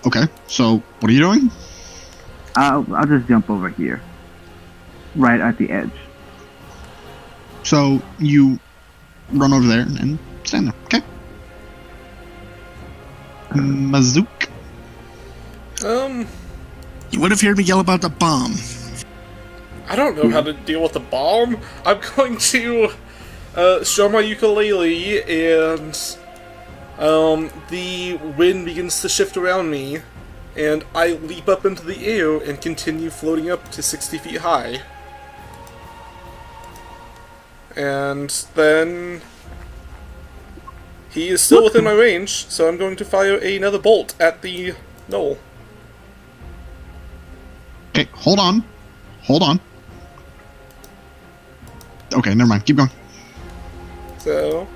Okay. So, what are you doing? I'll just jump over here, right at the edge. So, you run over there and stand there. Okay. Mazook. You would have heard me yell about the bomb. I don't know how to deal with the bomb. I'm going to show my ukulele, and the wind begins to shift around me, and I leap up into the air and continue floating up to 60 feet high. And then he is still within my range, so I'm going to fire another bolt at the knoll. Okay, hold on. Okay, never mind. Keep going. So,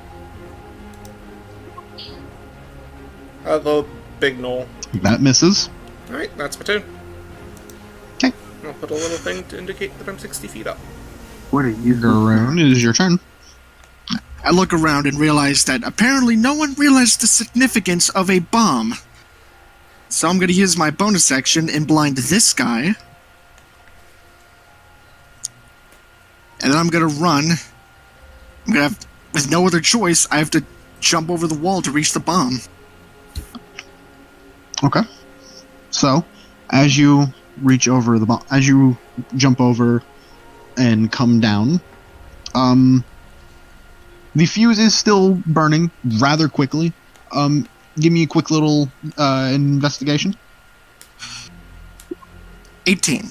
the big knoll. That misses. Alright, that's my turn. Okay. I'll put a little thing to indicate that I'm 60 feet up. What are you doing? Garoon, it is your turn. I look around and realize that apparently no one realized the significance of a bomb. So I'm going to use my bonus action and blind this guy. And then I'm going to run. I'm going to have, with no other choice, I have to jump over the wall to reach the bomb. Okay. So, as you reach over the bomb, as you jump over and come down, the fuse is still burning rather quickly. Give me a quick little investigation. 18.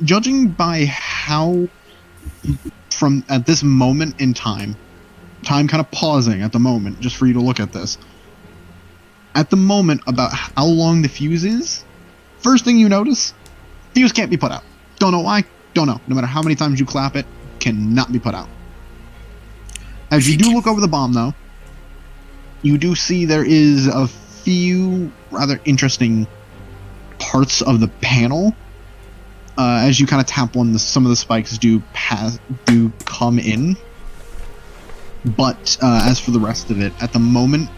Judging by how, from at this moment in time kind of pausing at the moment, just for you to look at this. At the moment, about how long the fuse is, first thing you notice, fuse can't be put out. Don't know why, don't know. No matter how many times you clap it, cannot be put out. As you do look over the bomb, though, you do see there is a few rather interesting parts of the panel. As you kind of tap one, some of the spikes do come in. But as for the rest of it, at the moment,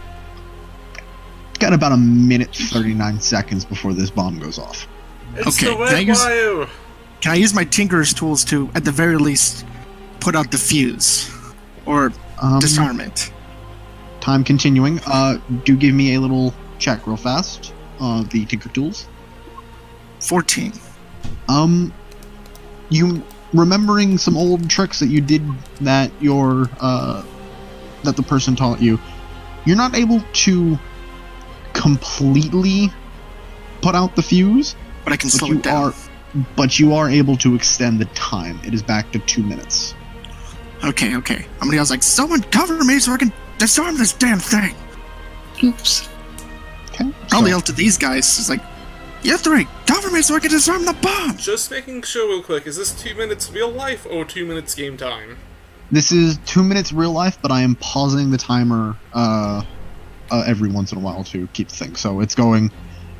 got about a minute 39 seconds before this bomb goes off. It's Okay, the red wire! Can I use my Tinker's tools to, at the very least, put out the fuse? Or disarm it? Time continuing. Do give me a little check real fast. The Tinker tools. 14. You remembering some old tricks that you did that that the person taught you. You're not able to completely put out the fuse, But I can slow it down. But you are able to extend the time. It is back to 2 minutes. Okay. I'm gonna yell like, someone cover me so I can disarm this damn thing. Oops. Okay. I'll yell to these guys. It's like, you three, cover me so I can disarm the bomb. Just making sure real quick, is this 2 minutes real life or 2 minutes game time? This is 2 minutes real life, but I am pausing the timer every once in a while to keep the thing. So it's going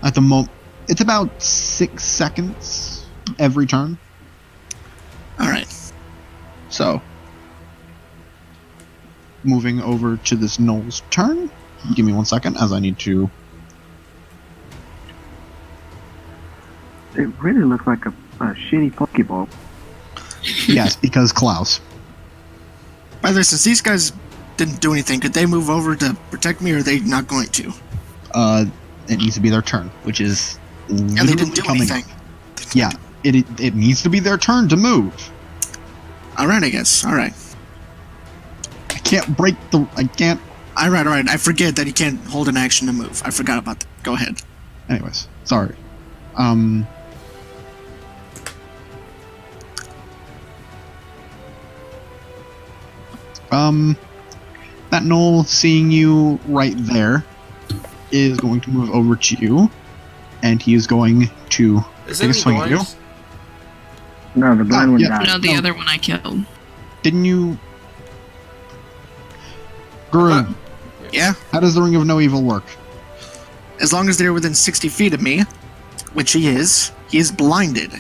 at the moment. It's about 6 seconds every turn. Alright. So, moving over to this Noel's turn. Give me 1 second as I need to... It really looks like a shitty Pokeball. Yes, because Klaus. By the way, since these guys didn't do anything, could they move over to protect me, or are they not going to? It needs to be their turn, which is And they didn't do anything. Yeah, it needs to be their turn to move. Alright, I guess. Alright. I can't break the... I can't... Alright. I forget that he can't hold an action to move. I forgot about that. Go ahead. Anyways, sorry. That Noel, seeing you right there, is going to move over to you, and he is going to take a swing at you. No, the blind one yeah. died. No, the other one I killed. Didn't you... Garoon, Yeah? how does the Ring of No Evil work? As long as they're within 60 feet of me, which he is blinded.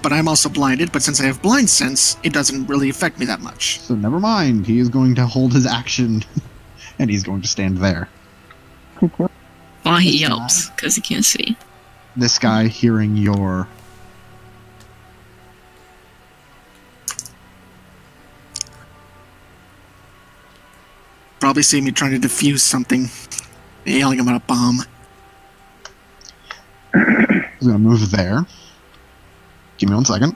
But I'm also blinded, but since I have blind sense, it doesn't really affect me that much. So never mind, he is going to hold his action, and he's going to stand there. Well, why he This guy. yelps, because he can't see. This guy hearing your Probably see me trying to defuse something, yelling about a bomb. is gonna move there. Give me 1 second.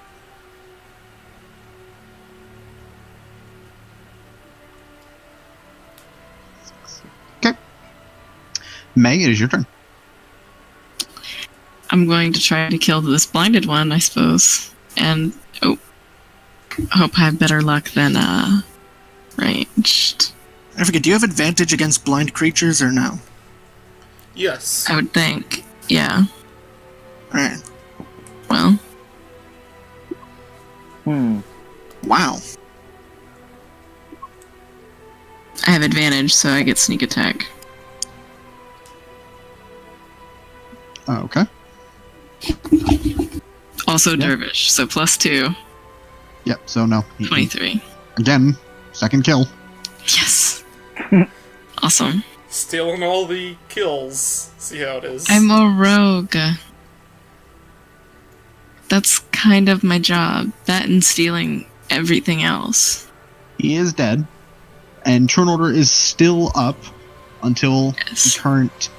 Okay. May, it is your turn. I'm going to try to kill this blinded one, I suppose. And, I hope I have better luck than, ranged. I forget, do you have advantage against blind creatures or no? Yes. I would think. Yeah. Alright. Well, Wow. I have advantage, so I get sneak attack. Okay. Also Yeah. dervish, so +2, Yep, so no. 23. Again, second kill. Yes. Awesome. Stealing all the kills. See how it is. I'm a rogue. That's kind of my job. That and stealing everything else. He is dead. And Turn Order is still up until the Yes. current.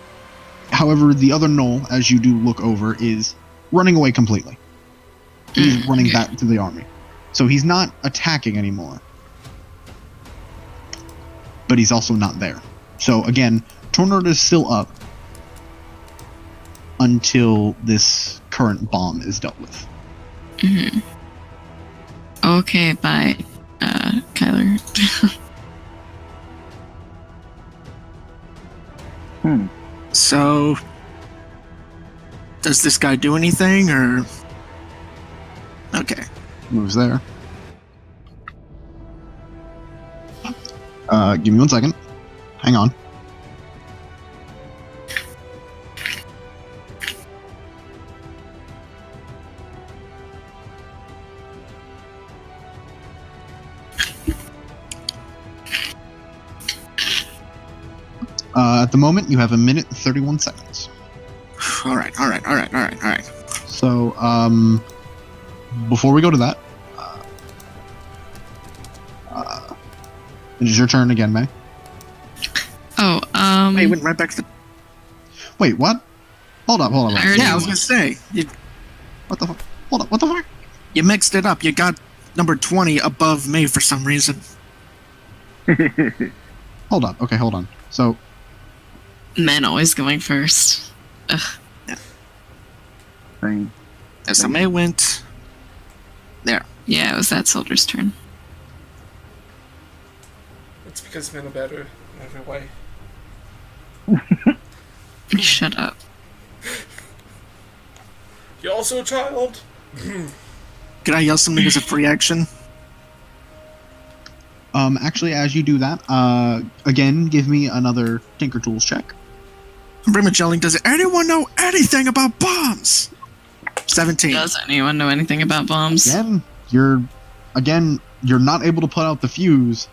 However, the other Knoll, as you do look over, is running away completely. He's running okay. back to the army. So he's not attacking anymore. But he's also not there. So again, Turn Order is still up until this current bomb is dealt with. Okay, bye, Kyler. So, does this guy do anything, or... Okay. Moves there. Give me 1 second. Hang on. At the moment, you have 1 minute and 31 seconds. Alright. So, before we go to that, it is your turn again, May. Oh, Hey, went right back to the... Wait, what? Hold up. I already- Yeah, I was gonna say, What the fuck? Hold up, what the fuck? you mixed it up. You got number 20 above me for some reason. Hold up, okay, hold on. So, men always going first. Ugh. Thing. Yeah, so May went... There. Yeah, it was that soldier's turn. It's because men are better in every way. Shut up. You're also a child. Can I yell something as a free action? actually, as you do that, again, give me another Tinker Tools check. I'm pretty much yelling, does anyone know anything about bombs? 17. Does anyone know anything about bombs? Again, you're not able to put out the fuse,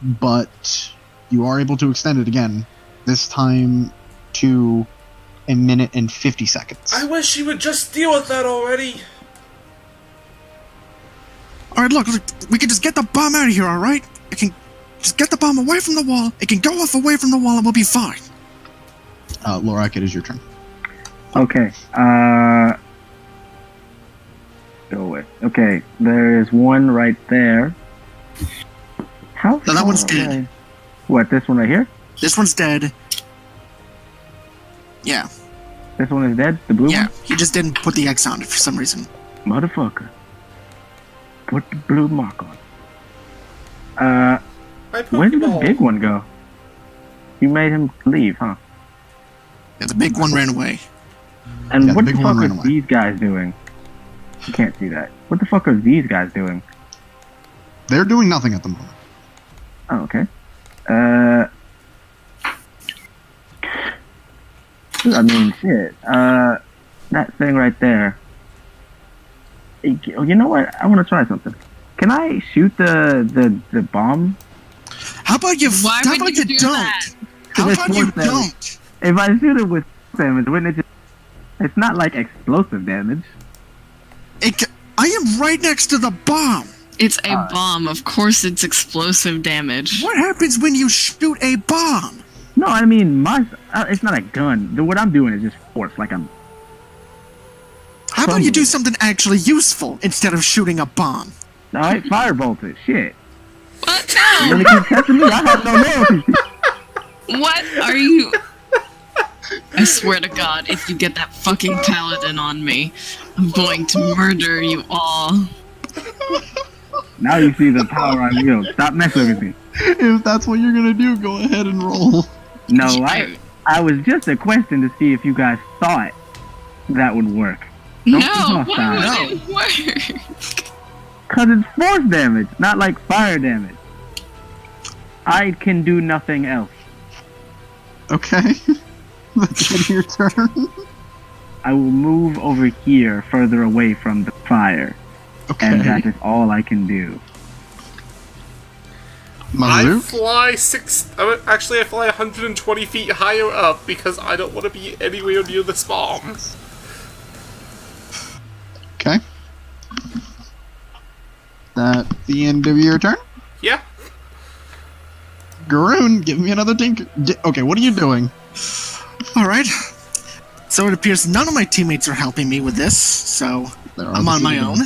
but you are able to extend it again. This time to 1 minute and 50 seconds. I wish you would just deal with that already. Alright, look, we can just get the bomb out of here, alright? I can just get the bomb away from the wall. It can go off away from the wall and we'll be fine. Lorak, it is your turn. Okay. Go away. Okay, there's one right there. How? No, that far one's dead. away? What? This one right here? This one's dead. Yeah, This one is dead. The blue yeah. one. He just didn't put the X on it for some reason. Motherfucker. Put the blue mark on. My Where did the Pokeball. big one go? You made him leave, huh? Yeah, the big one ran away. And Yeah, the what big the one fuck ran are away. these guys doing? You can't see that. What the fuck are these guys doing? They're doing nothing at the moment. Oh, okay. I mean, shit. That thing right there. You know what? I want to try something. Can I shoot the bomb? How about you? Why how would about you you do don't? that? How It's about you worth it. don't? If I shoot it with damage, wouldn't it just... It's not like explosive damage. I am right next to the bomb. It's a bomb. Of course it's explosive damage. What happens when you shoot a bomb? No, I mean, it's not a gun. What I'm doing is just force, like I'm... How about you do something actually useful instead of shooting a bomb? Alright, firebolt it. Shit. What? You No! wanna keep testing me? I have no loyalty. What are you... I swear to God, if you get that fucking paladin on me, I'm going to murder you all. Now you see the power I wield. Stop messing with me. If that's what you're gonna do, go ahead and roll. No, I was just a question to see if you guys thought that would work. No, be hostile. why would it work? Cause it's force damage, not like fire damage. I can do nothing else. Okay. That's it, your turn. I will move over here, further away from the fire, and that Okay. is all I can do. I Mazook? fly I fly 120 feet higher up because I don't want to be anywhere near this bomb. Okay. That the end of your turn? Yeah. Garoon, give me another tinker. Okay, what are you doing? Alright. So it appears none of my teammates are helping me with this, so There are I'm on my own.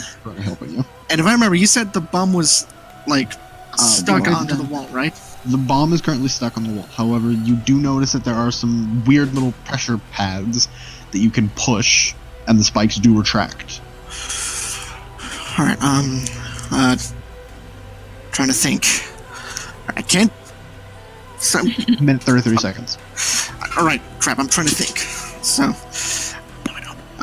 helping you. And if I remember, you said the bomb was, like, stuck no, onto the wall, right? The bomb is currently stuck on the wall. However, you do notice that there are some weird little pressure pads that you can push, and the spikes do retract. Alright, trying to think. I can't... So, Minute 33 seconds. alright, crap, I'm trying to think. So...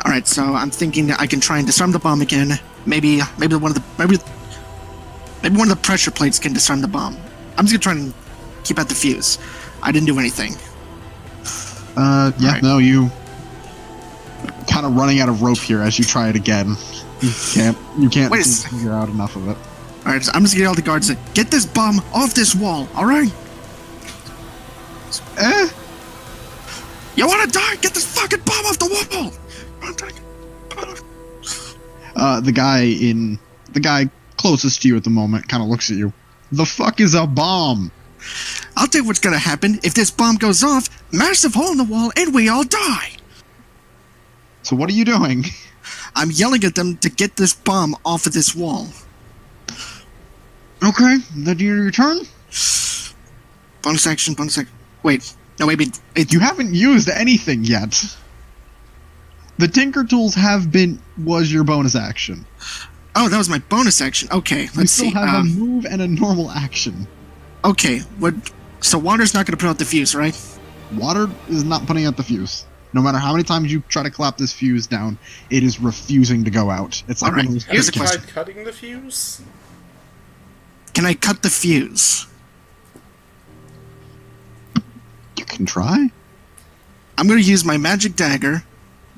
Alright, so I'm thinking that I can try and disarm the bomb again. Maybe one of the pressure plates can disarm the bomb. I'm just gonna try and keep out the fuse. I didn't do anything. Yeah, Alright. no, you kind of running out of rope here as you try it again. You can't Wait a figure out enough of it. Alright, so I'm just gonna get all the guards to get this bomb off this wall, alright? You wanna die? Get this fucking bomb off the wall! The guy closest to you at the moment kind of looks at you. The fuck is a bomb? I'll tell you what's gonna happen. If this bomb goes off, massive hole in the wall and we all die! So what are you doing? I'm yelling at them to get this bomb off of this wall. Okay, then your turn. Bonus action. Wait, no, maybe it... You haven't used anything yet. The Tinker Tools was your bonus action. Oh, that was my bonus action. Okay, You let's still see. have a move and a normal action. Okay, so water's not gonna put out the fuse, right? Water is not putting out the fuse. No matter how many times you try to clap this fuse down, it is refusing to go out. It's like Alright, one of those here's a kids- question. Tried cutting the fuse? Can I cut the fuse? You can try. I'm gonna use my magic dagger,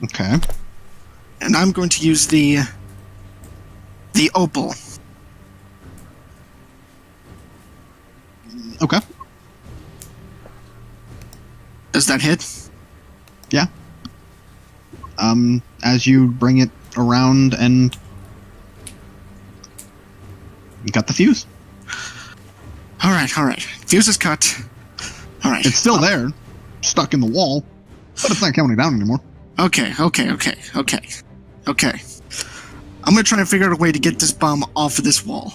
Okay. and I'm going to use the opal. Okay. Does that hit? Yeah. As you bring it around and you got the fuse. Alright. Fuse is cut. Alright. It's still there, stuck in the wall, but it's not counting down anymore. Okay. I'm gonna try and figure out a way to get this bomb off of this wall.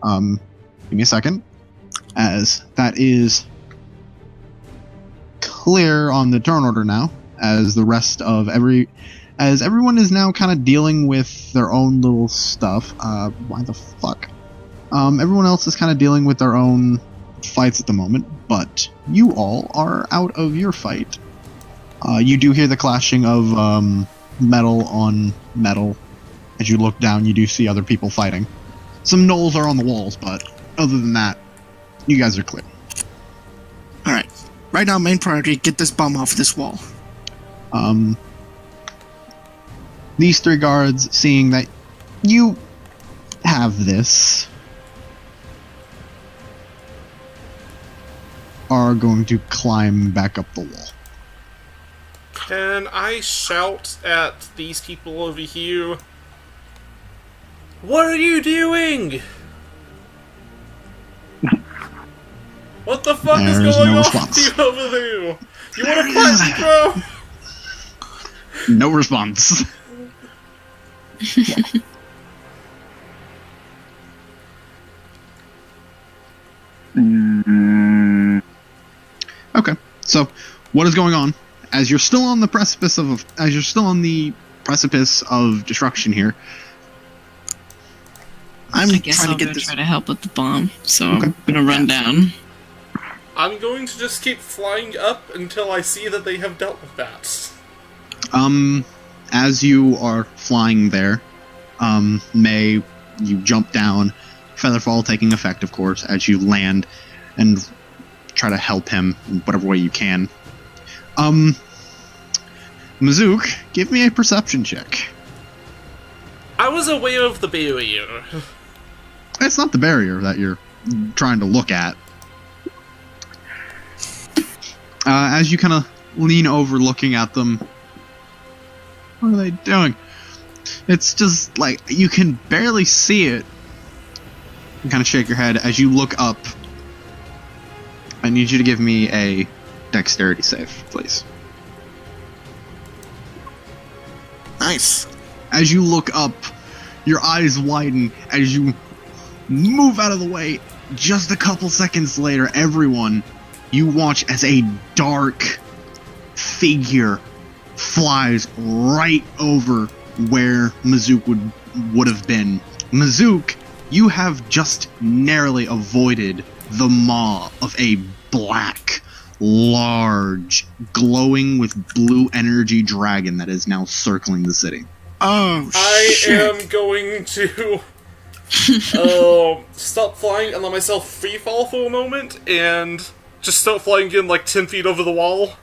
Give me a second, as that is clear on the turn order now, as the rest of everyone is now kind of dealing with their own little stuff. Why the fuck? Everyone else is kind of dealing with their own fights at the moment, but you all are out of your fight. You do hear the clashing of metal on metal. As you look down, you do see other people fighting. Some gnolls are on the walls, but other than that, you guys are clear. Alright. Right now, main priority, get this bomb off this wall. These three guards, seeing that you have this, are going to climb back up the wall. Can I shout at these people over here? What are you doing? What the fuck is There's going no on response. with you over there? You wanna fight me, bro? No response. Mm, Okay, so what is going on? As you're still on the precipice of destruction here. I'm I guess trying I'll to go get this. try to help with the bomb. So Okay. I'm gonna run down. I'm going to just keep flying up until I see that they have dealt with that. As you are flying there, May, you jump down, Featherfall taking effect, of course, as you land and try to help him in whatever way you can. Mazook, give me a perception check. I was aware of the barrier. It's not the barrier that you're trying to look at. As you kind of lean over looking at them, what are they doing? It's just like you can barely see it. You kind of shake your head as you look up. I need you to give me a dexterity save, please. Nice. As you look up, your eyes widen as you move out of the way. Just a couple seconds later, everyone, you watch as a dark figure flies right over where Mazook would have been. Mazook, you have just narrowly avoided the maw of a black, large, glowing with blue energy dragon that is now circling the city. Oh, I shit. am going to stop flying and let myself free fall for a moment and just start flying again like 10 feet over the wall.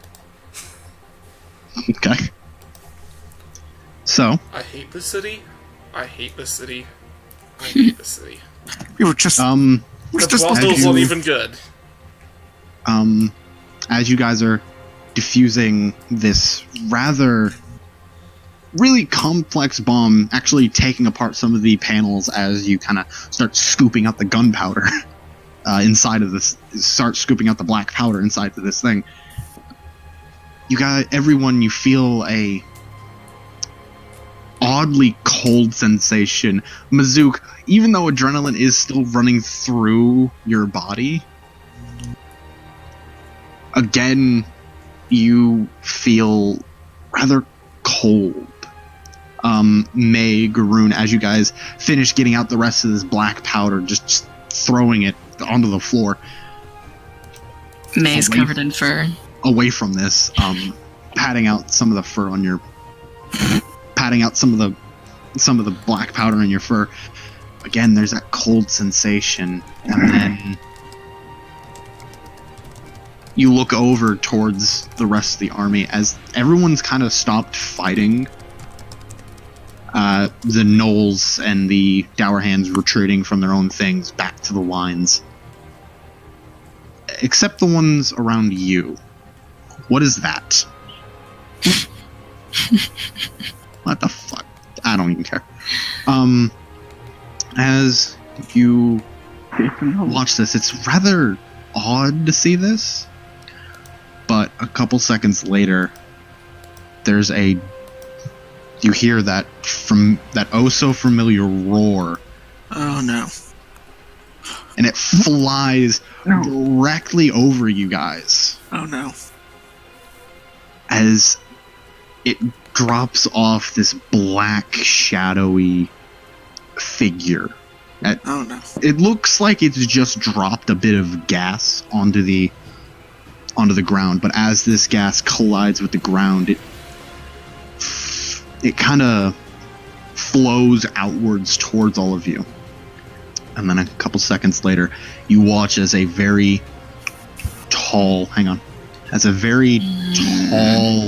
Okay. So, I hate this city. I hate this city. I hate this city. We were just. The just Boston's you- not even good. as you guys are diffusing this rather really complex bomb, actually taking apart some of the panels as you kind of start scooping out the gunpowder inside of this, start scooping out the black powder inside of this thing. You got everyone, you feel a oddly cold sensation. Mazook, even though adrenaline is still running through your body, again, you feel rather cold. May, Garoon, as you guys finish getting out the rest of this black powder, just throwing it onto the floor, May's Away. covered in fur. away from this, patting out some of the fur on your, patting out some of the black powder in your fur. Again, there's that cold sensation, and then you look over towards the rest of the army as everyone's kind of stopped fighting. The Knolls and the Dour Hands retreating from their own things back to the lines. Except the ones around you. What is that? What the fuck? I don't even care. As you watch this, it's rather odd to see this. But a couple seconds later, you hear that from that oh so familiar roar, Oh no. and it flies No. directly over you guys Oh no. as it drops off this black, shadowy figure. Oh no. It looks like it's just dropped a bit of gas onto the ground, but as this gas collides with the ground, it kind of flows outwards towards all of you. And then a couple seconds later, you watch as a very tall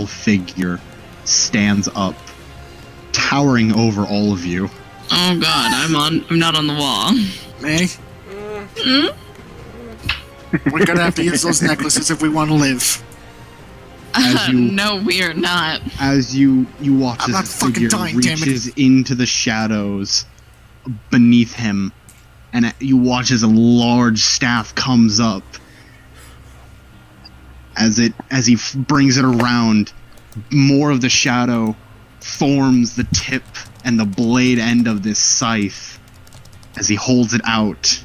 figure stands up, towering over all of you. Oh god, I'm not on the wall. May? We're gonna have to use those necklaces if we want to live. As you- No, we are not. As you watch I'm not as this fucking figure dying, damn it. reaches into the shadows beneath him, and you watch as a large staff comes up. As he brings it around, more of the shadow forms the tip and the blade end of this scythe. As he holds it out,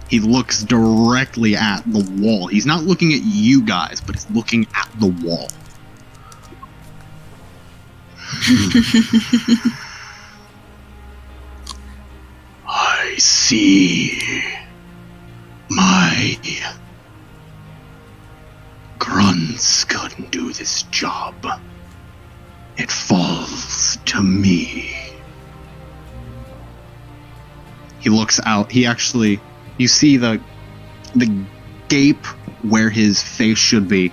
he looks directly at the wall. He's not looking at you guys, but he's looking at the wall. I see my grunts couldn't do this job. It falls to me. He looks out. You see the gape where his face should be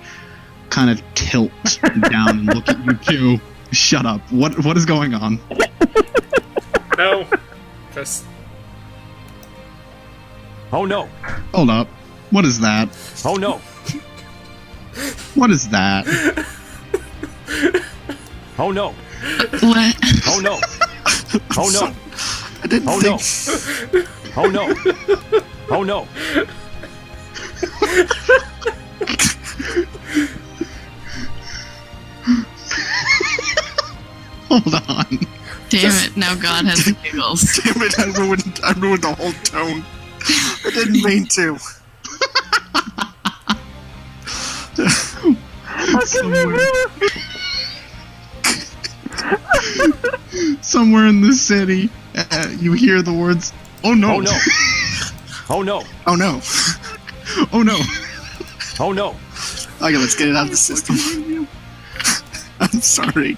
kind of tilt down and look at you two. Shut up. What is going on? No. Just... Oh no! Hold up. What is that? Oh no! What is that? Oh no! What? Oh no! Oh no! I didn't Oh think. no! Oh no! Oh no! Hold on. Damn it, now God has the giggles. Damn it! I ruined the whole tone. I didn't mean to. Somewhere in the city, you hear the words, "Oh no! Oh no! Oh no! Oh no. Oh no!" Oh no! Okay, let's get it out of the system. I'm sorry.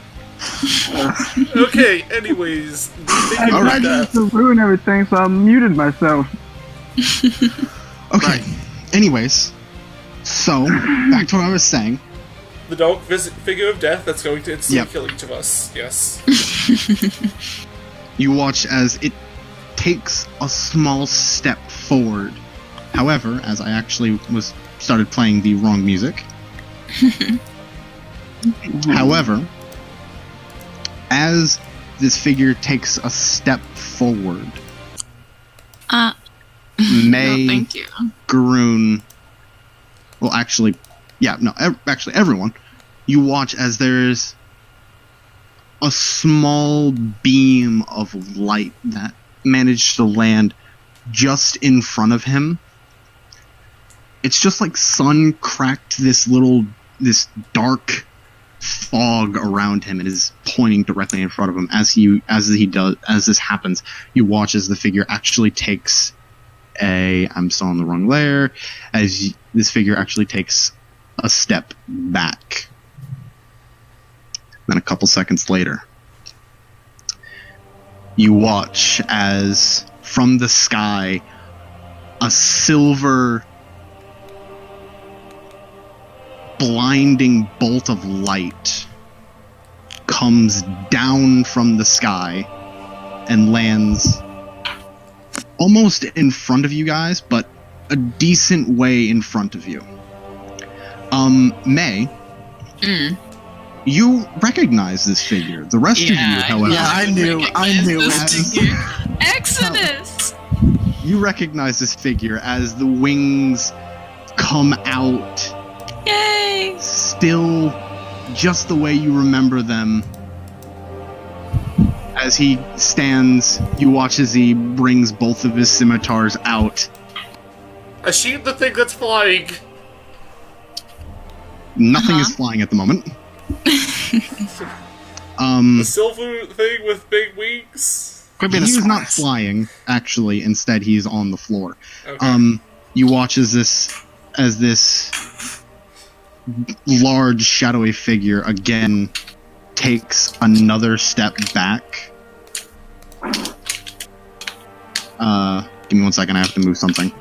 Okay, anyways. I All right. tried to ruin everything, so I muted myself. Okay. Right. Anyways, so back to what I was saying. The dog figure of death that's going to instantly Yep. kill each of us. Yes. You watch as it takes a small step forward. However, as I actually started playing the wrong music. However, as this figure takes a step forward, May, No, thank you. Garoon, well, actually, yeah, no, actually, everyone, you watch as there's a small beam of light that managed to land just in front of him. It's just like sun cracked this dark fog around him and is pointing directly in front of him. As this happens, you watch as the figure actually takes I'm still on the wrong layer, this figure actually takes a step back. Then a couple seconds later, you watch as from the sky a silver blinding bolt of light comes down from the sky and lands almost in front of you guys, but a decent way in front of you. May, you recognize this figure. The rest of you, however, I knew this it. figure. Exodus! you recognize this figure as the wings come out Yay! still just the way you remember them. As he stands, you watch as he brings both of his scimitars out. I shoot the thing that's flying. Nothing is flying at the moment. The silver thing with big wings. Could be the He's not Swiss. flying, actually. Instead, he's on the floor. Okay. You watch as this large, shadowy figure again takes another step back. Give me 1 second, I have to move something.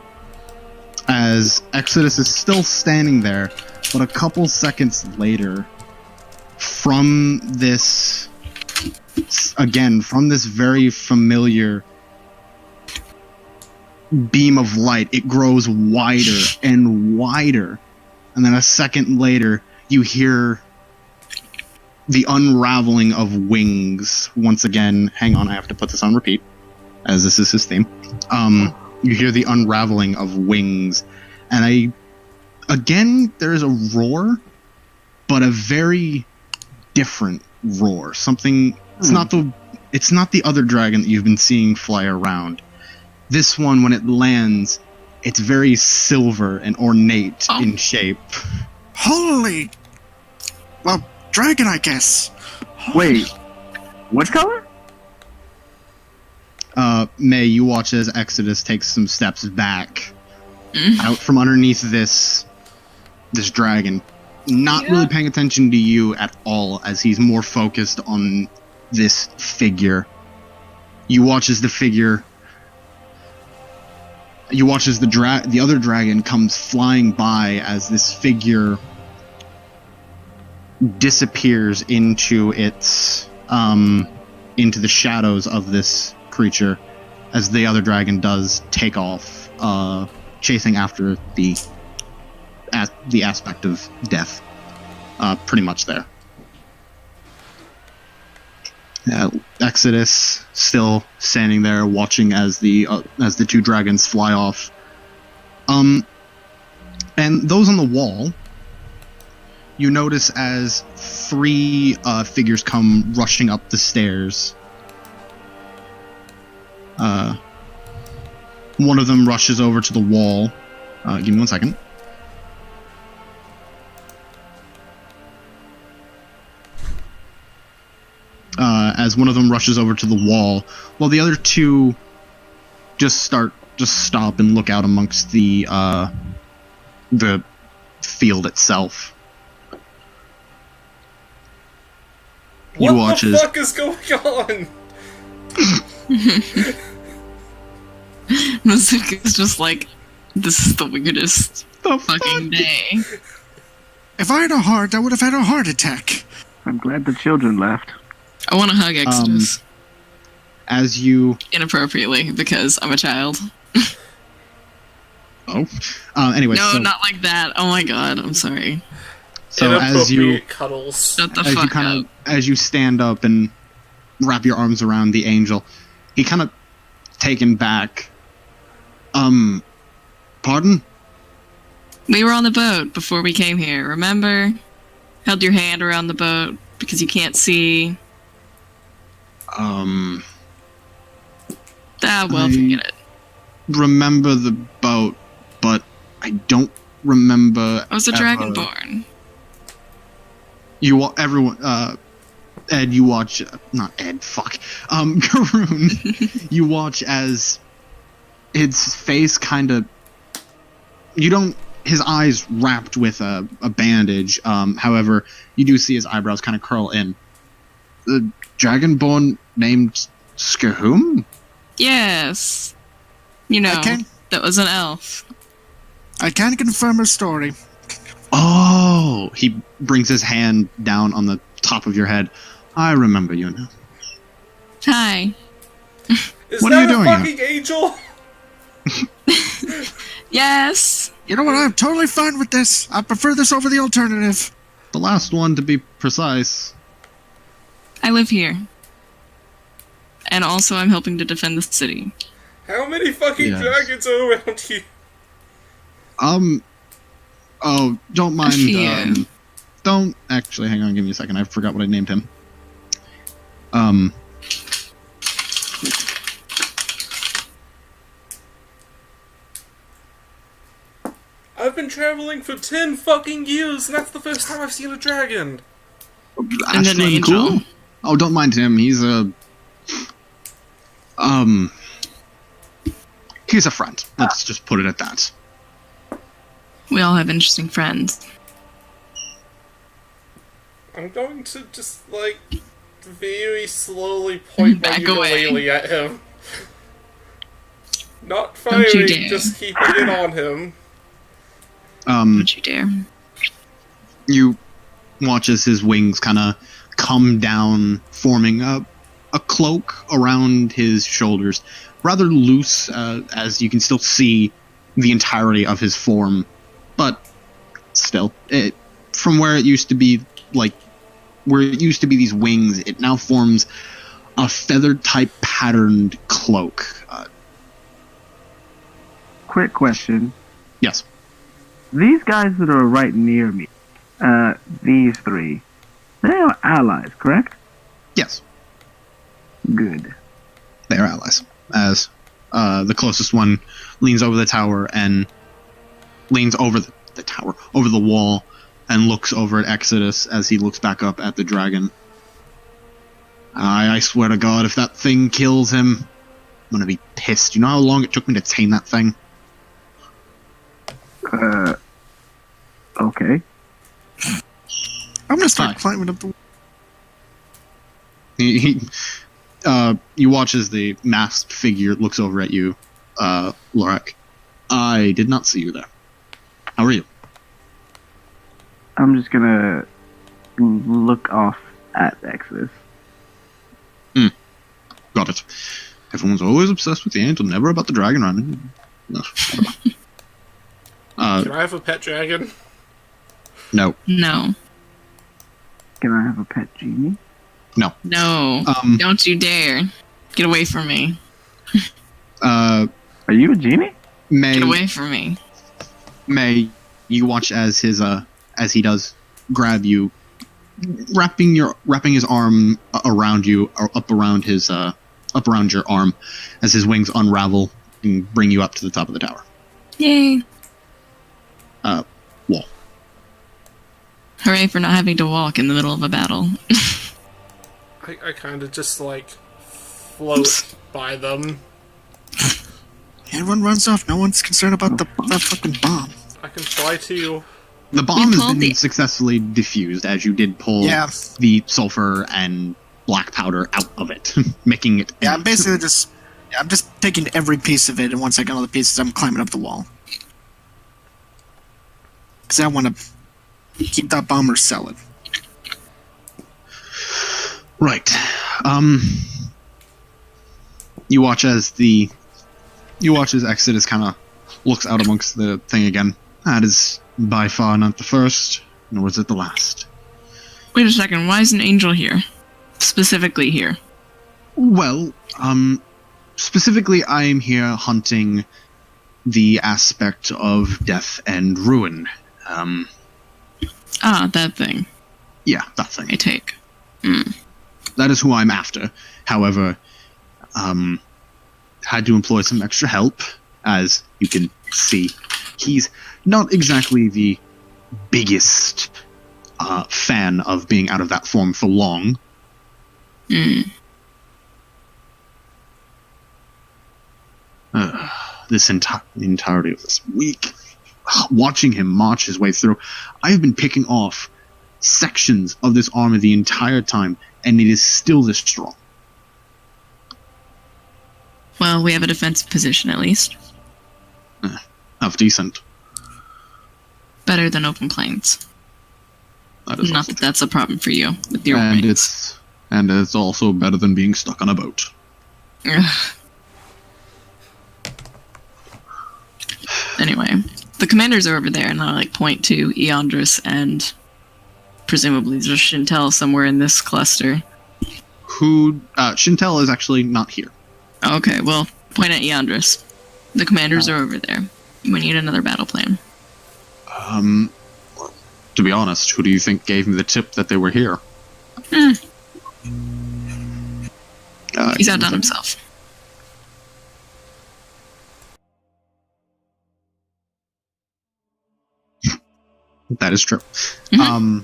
As Exodus is still standing there, but a couple seconds later, from this very familiar beam of light, it grows wider and wider. And then a second later, you hear the unraveling of wings. Once again, hang on, I have to put this on repeat, as this is his theme. You hear the unraveling of wings. And again, there's a roar, but a very different roar. Something, it's not the other dragon that you've been seeing fly around. This one, when it lands, it's very silver and ornate in shape. Holy! Well, dragon, I guess. Wait, what color? May, you watch as Exodus takes some steps back out from underneath this dragon, not really paying attention to you at all, as he's more focused on this figure. You watch as the figure. You watch as the other dragon comes flying by as this figure disappears into its into the shadows of this creature, as the other dragon does take off, chasing after the aspect of death. Pretty much there. Exodus still standing there, watching as the two dragons fly off. And those on the wall, you notice as three figures come rushing up the stairs. One of them rushes over to the wall. Give me 1 second. As one of them rushes over to the wall, while the other two just stop and look out amongst the field itself. What the fuck is going on? Mazuka's just like, this is the weirdest fucking day. If I had a heart, I would have had a heart attack. I'm glad the children left. I want to hug Exodus. As you... Inappropriately, because I'm a child. Anyway, no, so, not like that. Oh my god, I'm sorry. So as you... cuddles. Shut the fuck up. As you stand up and wrap your arms around the angel, he kind of taken back. Pardon? We were on the boat before we came here, remember? Held your hand around the boat because you can't see. Forget it. Remember the boat, but I don't remember. I was a dragonborn. Everyone, Ed, you watch, not Ed, fuck, Garoon, you watch as his face kind of, his eyes wrapped with a bandage, however, you do see his eyebrows kind of curl in. The dragonborn named Skahum? Yes. You know, that was an elf. I can confirm her story. Oh, he brings his hand down on the top of your head. I remember you now. Hi. What are you doing a fucking angel? Yes. You know what? I'm totally fine with this. I prefer this over the alternative. The last one, to be precise. I live here. And also I'm helping to defend the city. How many fucking dragons are around you? Oh, don't mind, don't actually, hang on, give me a second, I forgot what I named him. I've been traveling for 10 fucking years, and that's the first time I've seen a dragon. And an angel. Cool? Oh, don't mind him, he's a friend. Let's just put it at that. We all have interesting friends. I'm going to just, like, very slowly point my ukulele at him. Not firing, just keeping it on him. Don't you dare. You watch as his wings kind of come down, forming a a cloak around his shoulders, rather loose, as you can still see the entirety of his form, but still, from where it used to be, these wings, it now forms a feather-type patterned cloak. Quick question. Yes. These guys that are right near me, these three, they are allies, correct? Yes, Good. they are allies. As the closest one leans over the tower and leans over the tower, over the wall, and looks over at Exodus as he looks back up at the dragon. I swear to God, if that thing kills him, I'm gonna be pissed. You know how long it took me to tame that thing? Okay. I'm gonna start Hi. climbing up the. You watch as the masked figure looks over at you, Lorak. I did not see you there. How are you? I'm just gonna look off at Exodus. Got it. Everyone's always obsessed with the angel, never about the dragon running. No. Can I have a pet dragon? No. No. Can I have a pet genie? No. No. Um, Don't you dare. Get away from me. Are you a genie? Get away from me. May, you watch as he does grab you, wrapping his arm around you, or up around your arm, as his wings unravel and bring you up to the top of the tower. Yay. Wall. Hooray for not having to walk in the middle of a battle. I kind of just, like, float by them. Everyone runs off. No one's concerned about that fucking bomb. I can try to... The bomb has pulled been the- successfully diffused as you did pull Yeah. the sulfur and black powder out of it, making it. Yeah, I'm basically just. I'm just taking every piece of it, and once I get all the pieces, I'm climbing up the wall. Because I want to keep that bomb or sell it. Right. You watch as Exodus kind of looks out amongst the thing again. That is by far not the first, nor is it the last. Wait a second, why is an angel here? Specifically here. Well, specifically, I am here hunting the aspect of death and ruin. That thing. Yeah, that thing. I take. That is who I'm after. However, had to employ some extra help, as you can see. He's not exactly the biggest fan of being out of that form for long. Hmm. The entirety of this week, watching him march his way through, I have been picking off sections of this armor the entire time, and it is still this strong. Well, we have a defensive position at least. Half decent. Better than open plains. That is Not also that that's a problem for you with your and wings. it's also better than being stuck on a boat. Ugh. Anyway, the commanders are over there, and I point to Eondris and presumably there's Shintel somewhere in this cluster. Shintel is actually not here. Okay, well, point at Eondris. The commanders are over there. We need another battle plan. To be honest, who do you think gave me the tip that they were here? He's outdone himself. That is true. Mhm.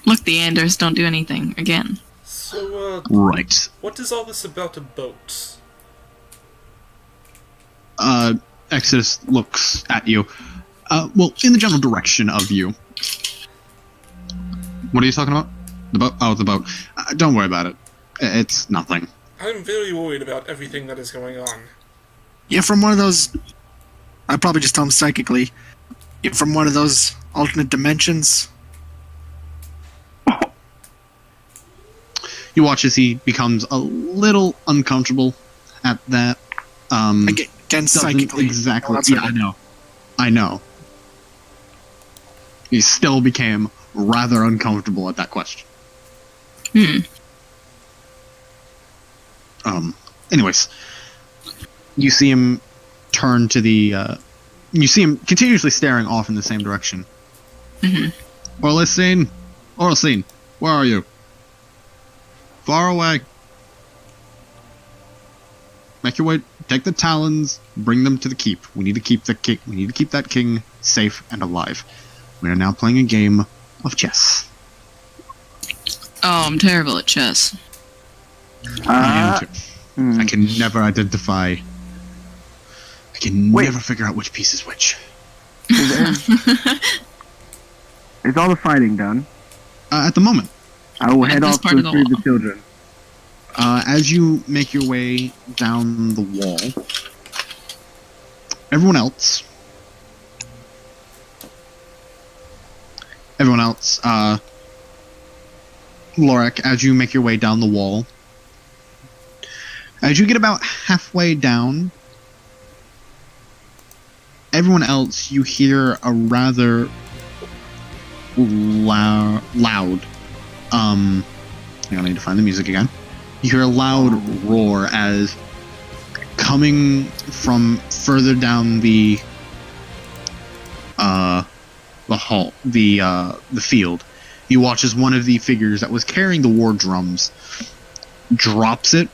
Look, the Anders don't do anything again. So, Right. what is all this about a boat? Exodus looks at you. Well, in the general direction of you. What are you talking about? The boat? Oh, the boat. Don't worry about it. It's nothing. I'm very worried about everything that is going on. You're from one of those. I'd probably just tell him psychically. You're from one of those alternate dimensions. You watch as he becomes a little uncomfortable at that. Again, Doesn't psychically. exactly. That's Yeah, right. I know. He still became rather uncomfortable at that question. Hmm. Anyways, you see him turn to the. You see him continuously staring off in the same direction. Mm-hmm. Orlesine, where are you? Far away. Make your way. Take the talons. Bring them to the keep. We need to keep the king. We need to keep that king safe and alive. We are now playing a game of chess. Oh, I'm terrible at chess. I am too. Hmm. I can never identify. I can Wait. never figure out which piece is which. Is all the fighting done? At the moment, I will At head this off part to of the retrieve the wall. children. as you make your way down the wall, everyone else, Lorak, as you make your way down the wall, as you get about halfway down, everyone else, you hear a rather loud, hang on, I need to find the music again. You hear a loud roar as coming from further down the hall, the field. You watch as one of the figures that was carrying the war drums drops it